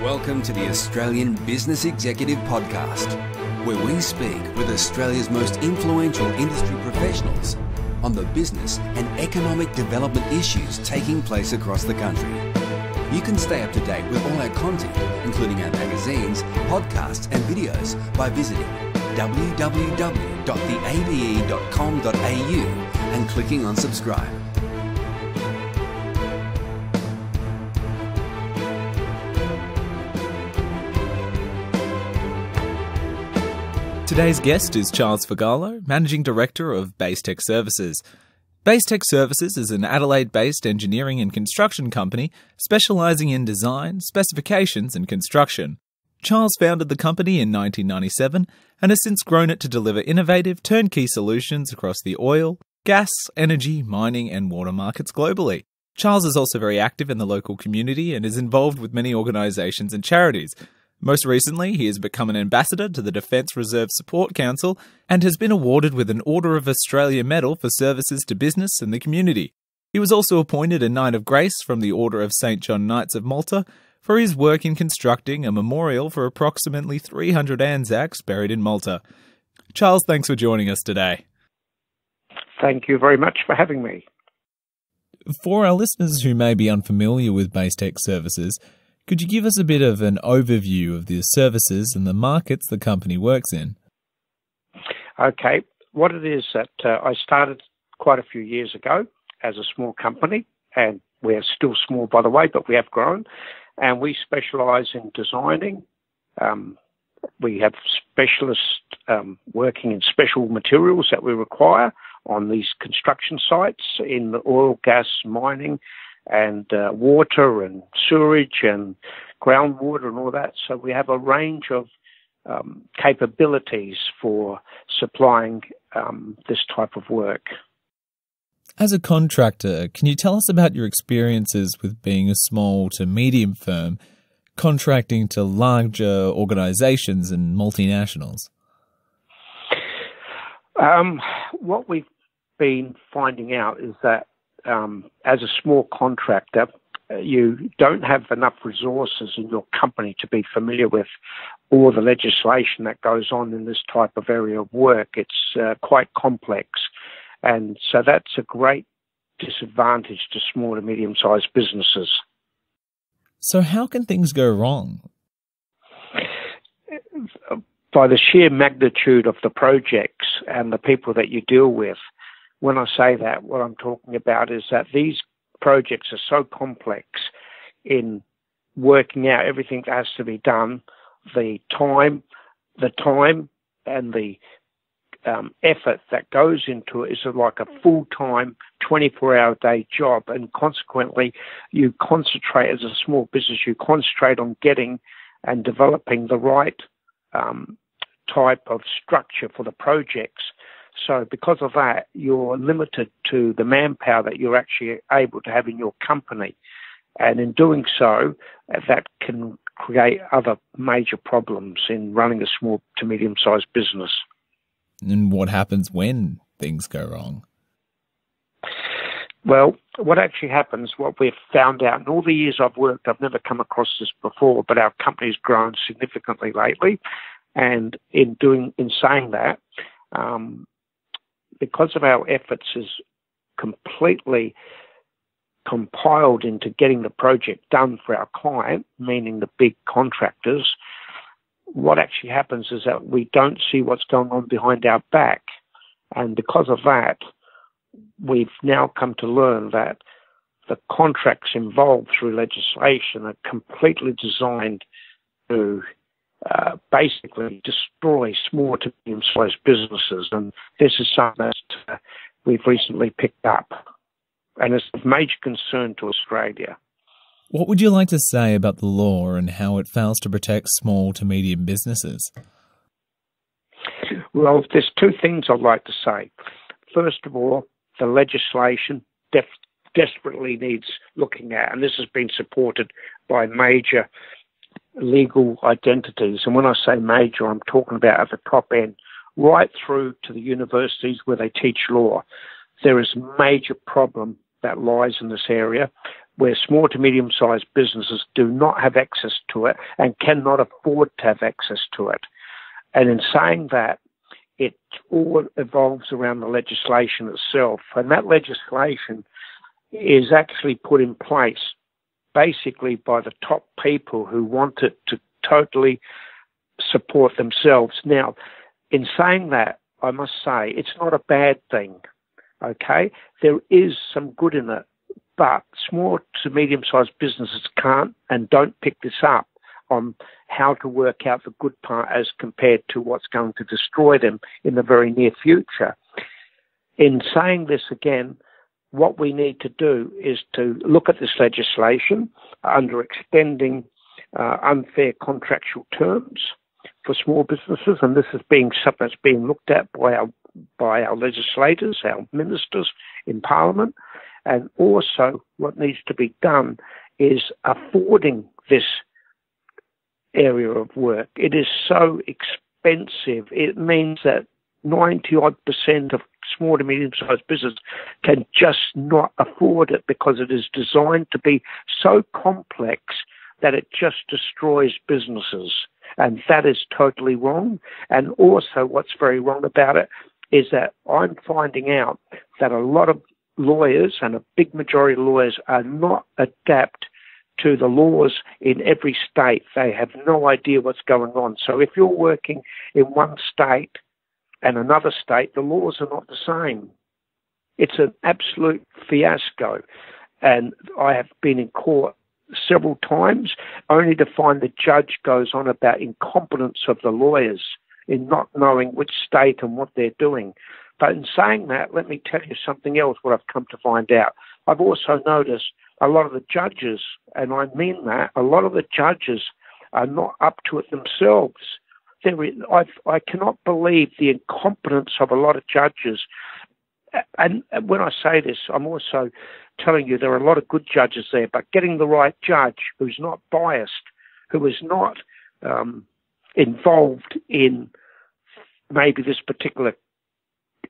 Welcome to the Australian Business Executive Podcast, where we speak with Australia's most influential industry professionals on the business and economic development issues taking place across the country. You can stay up to date with all our content, including our magazines, podcasts and videos, by visiting www.theabe.com.au and clicking on subscribe. Today's guest is Charles Figallo, Managing Director of Basetec Services. Basetec Services is an Adelaide-based engineering and construction company specialising in design, specifications and construction. Charles founded the company in 1997 and has since grown it to deliver innovative turnkey solutions across the oil, gas, energy, mining and water markets globally. Charles is also very active in the local community and is involved with many organisations and charities. Most recently, he has become an ambassador to the Defence Reserve Support Council and has been awarded with an Order of Australia Medal for services to business and the community. He was also appointed a Knight of Grace from the Order of St John Knights of Malta for his work in constructing a memorial for approximately 300 Anzacs buried in Malta. Charles, thanks for joining us today. Thank you very much for having me. For our listeners who may be unfamiliar with Basetec Services, could you give us a bit of an overview of the services and the markets the company works in? Okay. What it is that I started quite a few years ago as a small company, and we're still small, by the way, but we have grown, and we specialise in designing. We have specialists working in special materials that we require on these construction sites in the oil, gas, mining, and water and sewerage and groundwater and all that. So we have a range of capabilities for supplying this type of work. As a contractor, can you tell us about your experiences with being a small to medium firm, contracting to larger organisations and multinationals? What we've been finding out is that as a small contractor, you don't have enough resources in your company to be familiar with all the legislation that goes on in this type of area of work. It's quite complex. And so that's a great disadvantage to small to medium-sized businesses. So how can things go wrong? By the sheer magnitude of the projects and the people that you deal with. When I say that, what I'm talking about is that these projects are so complex in working out everything that has to be done, the time and the effort that goes into it is like a full-time, 24-hour-a-day job, and consequently, you concentrate as a small business, you concentrate on getting and developing the right type of structure for the projects. So because of that, you're limited to the manpower that you're actually able to have in your company. And in doing so, that can create other major problems in running a small to medium-sized business. And what happens when things go wrong? Well, what actually happens, what we've found out, in all the years I've worked, I've never come across this before, but our company's grown significantly lately. And in saying that, because of our efforts is completely compiled into getting the project done for our client, meaning the big contractors, what actually happens is that we don't see what's going on behind our back. And because of that, we've now come to learn that the contracts involved through legislation are completely designed to basically destroy small to medium-sized businesses, and this is something that we've recently picked up, and it's of major concern to Australia. What would you like to say about the law and how it fails to protect small to medium businesses? Well, there's two things I'd like to say. First of all, the legislation desperately needs looking at, and this has been supported by major legal identities. And when I say major, I'm talking about at the top end, right through to the universities where they teach law. There is a major problem that lies in this area. where small to medium-sized businesses do not have access to it and cannot afford to have access to it. And in saying that, it all evolves around the legislation itself. And that legislation is actually put in place basically by the top people who want it to totally support themselves. Now, in saying that, I must say it's not a bad thing, okay? There is some good in it, but small to medium-sized businesses can't and don't pick this up on how to work out the good part as compared to what's going to destroy them in the very near future. In saying this again, what we need to do is to look at this legislation under extending unfair contractual terms for small businesses, and this is being something that's being looked at by our legislators, our ministers in Parliament, and also what needs to be done is affording this area of work. It is so expensive. It means that 90-odd% of small to medium-sized business can just not afford it because it is designed to be so complex that it just destroys businesses. And that is totally wrong. And also what's very wrong about it is that I'm finding out that a lot of lawyers and a big majority of lawyers are not adept to the laws in every state. They have no idea what's going on. So if you're working in one state and another state, the laws are not the same. It's an absolute fiasco. And I have been in court several times only to find the judge goes on about incompetence of the lawyers in not knowing which state and what they're doing. But in saying that, let me tell you something else, what I've come to find out. I've also noticed a lot of the judges, and I mean that, a lot of the judges are not up to it themselves. I cannot believe the incompetence of a lot of judges. And when I say this, I'm also telling you there are a lot of good judges there, but getting the right judge who's not biased, who is not involved in maybe this particular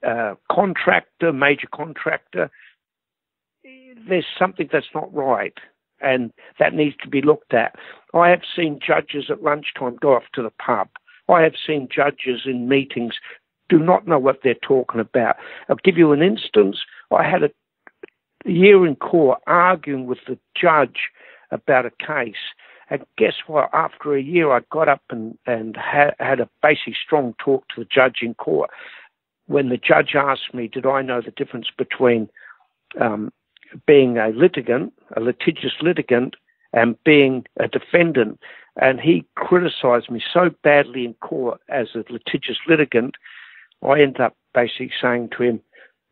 major contractor, there's something that's not right, and that needs to be looked at. I have seen judges at lunchtime go off to the pub. I have seen judges in meetings do not know what they're talking about. I'll give you an instance. I had a year in court arguing with the judge about a case, and guess what? After a year, I got up and had a basically strong talk to the judge in court. When the judge asked me, did I know the difference between being a litigious litigant, and being a defendant, and he criticised me so badly in court as a litigious litigant, I ended up basically saying to him,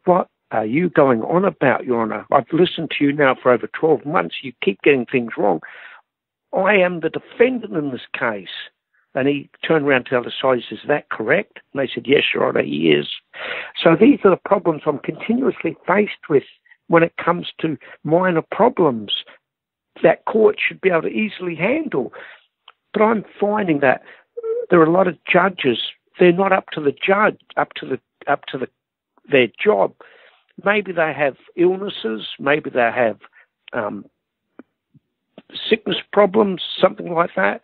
what are you going on about, Your Honour? I've listened to you now for over 12 months. You keep getting things wrong. I am the defendant in this case. And he turned around to the other side. He says, is that correct? And they said, yes, Your Honour, he is. So these are the problems I'm continuously faced with when it comes to minor problems that court should be able to easily handle. But I'm finding that there are a lot of judges, they're not up to their job. Maybe they have illnesses, maybe they have sickness problems, something like that.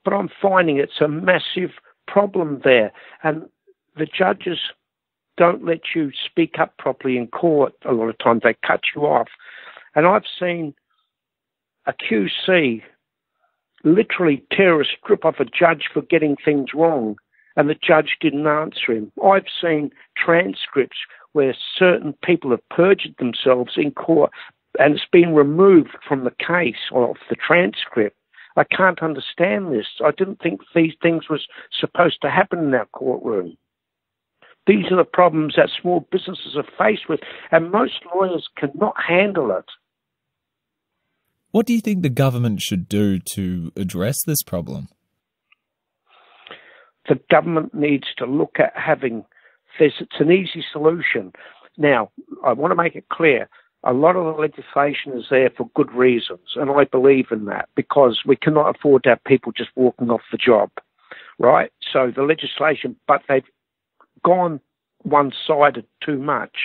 But I'm finding it's a massive problem there. And the judges don't let you speak up properly in court. A lot of times they cut you off. And I've seen a QC literally tear a strip off a judge for getting things wrong, and the judge didn't answer him. I've seen transcripts where certain people have perjured themselves in court, and it's been removed from the case or off the transcript. I can't understand this. I didn't think these things was supposed to happen in our courtroom. These are the problems that small businesses are faced with, and most lawyers cannot handle it. What do you think the government should do to address this problem? The government needs to look at having this. It's an easy solution. Now, I want to make it clear, a lot of the legislation is there for good reasons, and I believe in that, because we cannot afford to have people just walking off the job, right? So the legislation, but they've gone one-sided too much.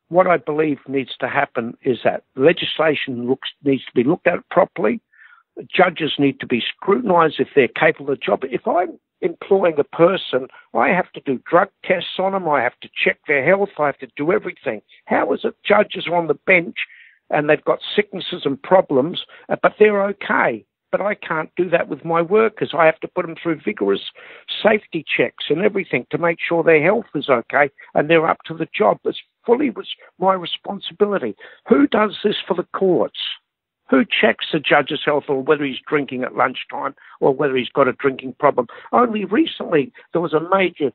what I believe needs to happen is that legislation needs to be looked at properly. Judges need to be scrutinised if they're capable of the job. If I'm employing a person, I have to do drug tests on them. I have to check their health. I have to do everything. How is it judges are on the bench and they've got sicknesses and problems, but they're okay? But I can't do that with my workers. I have to put them through vigorous safety checks and everything to make sure their health is okay and they're up to the job. It's fully my responsibility. Who does this for the courts? Who checks the judge's health or whether he's drinking at lunchtime or whether he's got a drinking problem? Only recently there was a major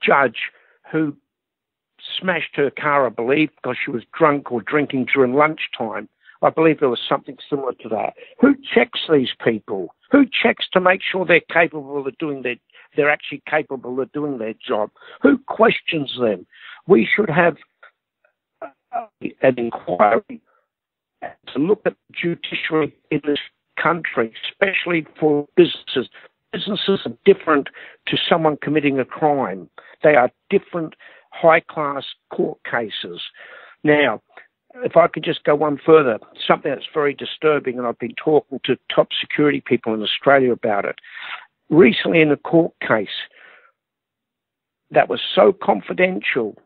judge who smashed her car, I believe, because she was drunk or drinking during lunchtime. I believe there was something similar to that. Who checks these people? Who checks to make sure they're capable of doing they're actually capable of doing their job? Who questions them? We should have an inquiry to look at the judiciary in this country, especially for businesses. Businesses are different to someone committing a crime. They are different high-class court cases. Now, if I could just go one further, something that's very disturbing, and I've been talking to top security people in Australia about it. Recently in a court case that was so confidential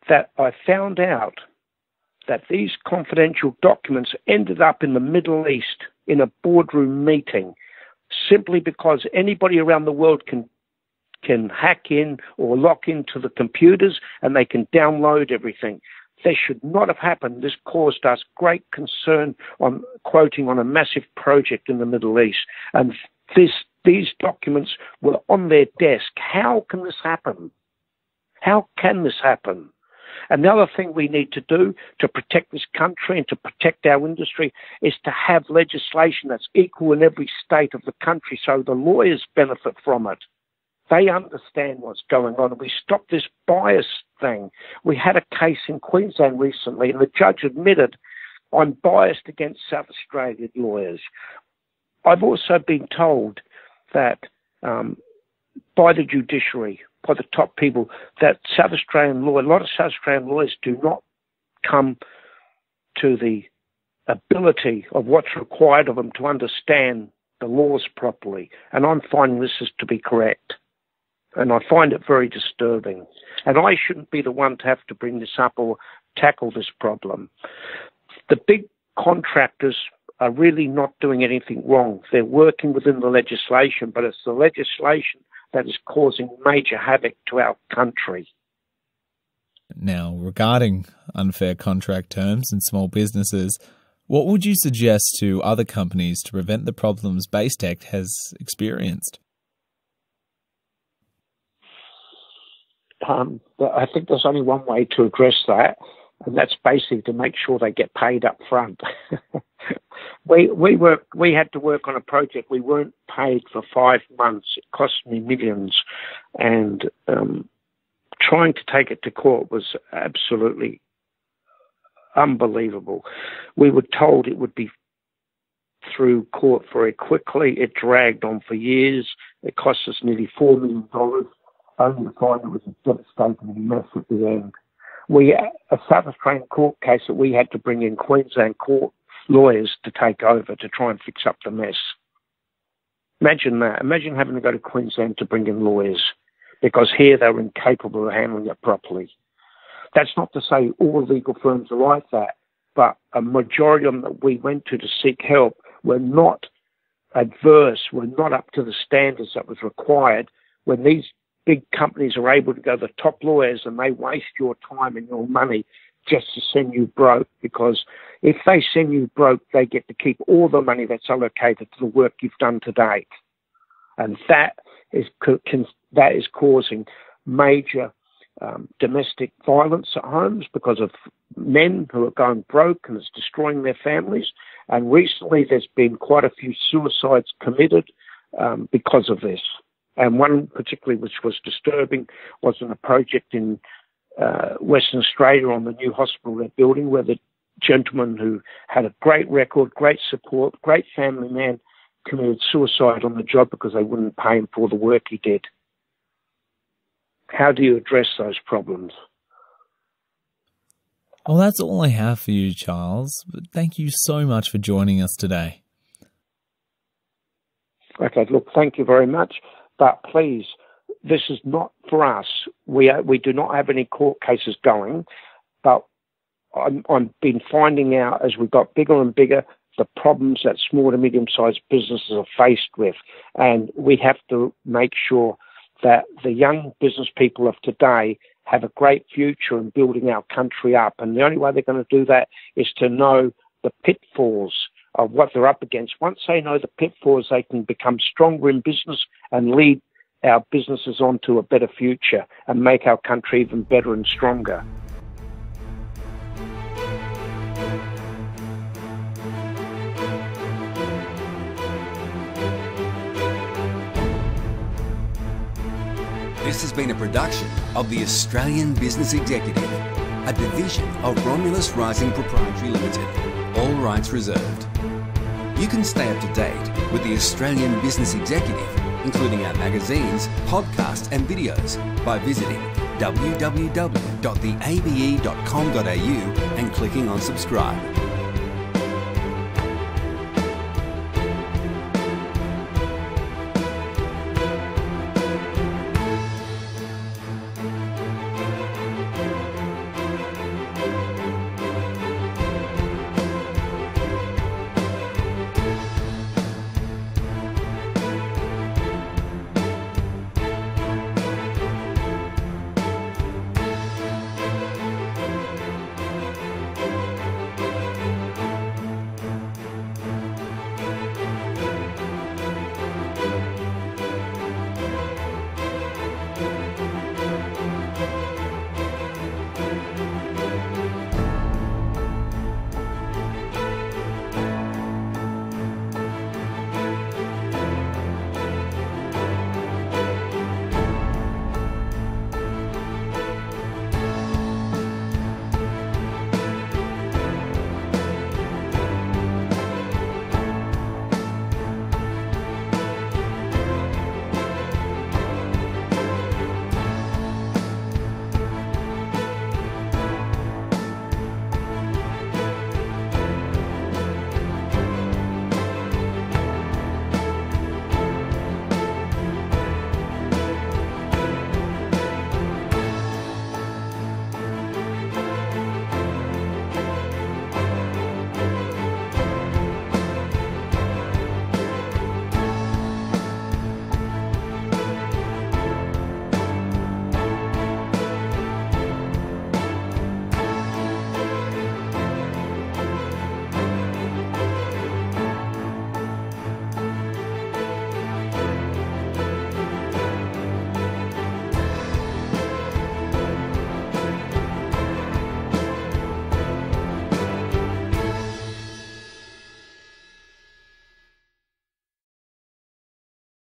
that I found out that these confidential documents ended up in the Middle East in a boardroom meeting simply because anybody around the world can hack in or lock into the computers and they can download everything. This should not have happened. This caused us great concern on quoting on a massive project in the Middle East. And these documents were on their desk. How can this happen? How can this happen? And the other thing we need to do to protect this country and to protect our industry is to have legislation that's equal in every state of the country so the lawyers benefit from it. They understand what's going on, and we stop this bias thing. We had a case in Queensland recently, and the judge admitted, I'm biased against South Australian lawyers. I've also been told that by the judiciary, by the top people, that a lot of South Australian lawyers do not come to the ability of what's required of them to understand the laws properly. And I'm finding this is to be correct. And I find it very disturbing. And I shouldn't be the one to have to bring this up or tackle this problem. The big contractors are really not doing anything wrong. They're working within the legislation, but it's the legislation that is causing major havoc to our country. Now, regarding unfair contract terms in small businesses, what would you suggest to other companies to prevent the problems Basetec has experienced? I think there's only one way to address that, and that's basically to make sure they get paid up front. We had to work on a project. We weren't paid for 5 months. It cost me millions, and trying to take it to court was absolutely unbelievable. We were told it would be through court very quickly. It dragged on for years. It cost us nearly $4 million. Only to find it was a devastating mess at the end. A South Australian court case that we had to bring in Queensland court lawyers to take over to try and fix up the mess. Imagine that. Imagine having to go to Queensland to bring in lawyers because here they were incapable of handling it properly. That's not to say all legal firms are like that, but a majority of them that we went to seek help were not adverse, were not up to the standards that was required. When these big companies are able to go to the top lawyers and they waste your time and your money just to send you broke, because if they send you broke, they get to keep all the money that's allocated to the work you've done to date. And that is causing major domestic violence at homes because of men who are going broke, and it's destroying their families. And recently there's been quite a few suicides committed because of this. And one particularly which was disturbing was in a project in Western Australia on the new hospital they're building, where the gentleman who had a great record, great support, great family man, committed suicide on the job because they wouldn't pay him for the work he did. How do you address those problems? Well, that's all I have for you, Charles. But thank you so much for joining us today. Okay, look, thank you very much. But please, this is not for us. We do not have any court cases going, but I've been finding out as we've got bigger and bigger the problems that small to medium-sized businesses are faced with. And we have to make sure that the young business people of today have a great future in building our country up. And the only way they're going to do that is to know the pitfalls of what they're up against. Once they know the pitfalls, they can become stronger in business and lead our businesses onto a better future and make our country even better and stronger. This has been a production of the Australian Business Executive, a division of Romulus Rising Proprietary Limited. All rights reserved. You can stay up to date with the Australian Business Executive, including our magazines, podcasts and videos, by visiting www.theabe.com.au and clicking on subscribe.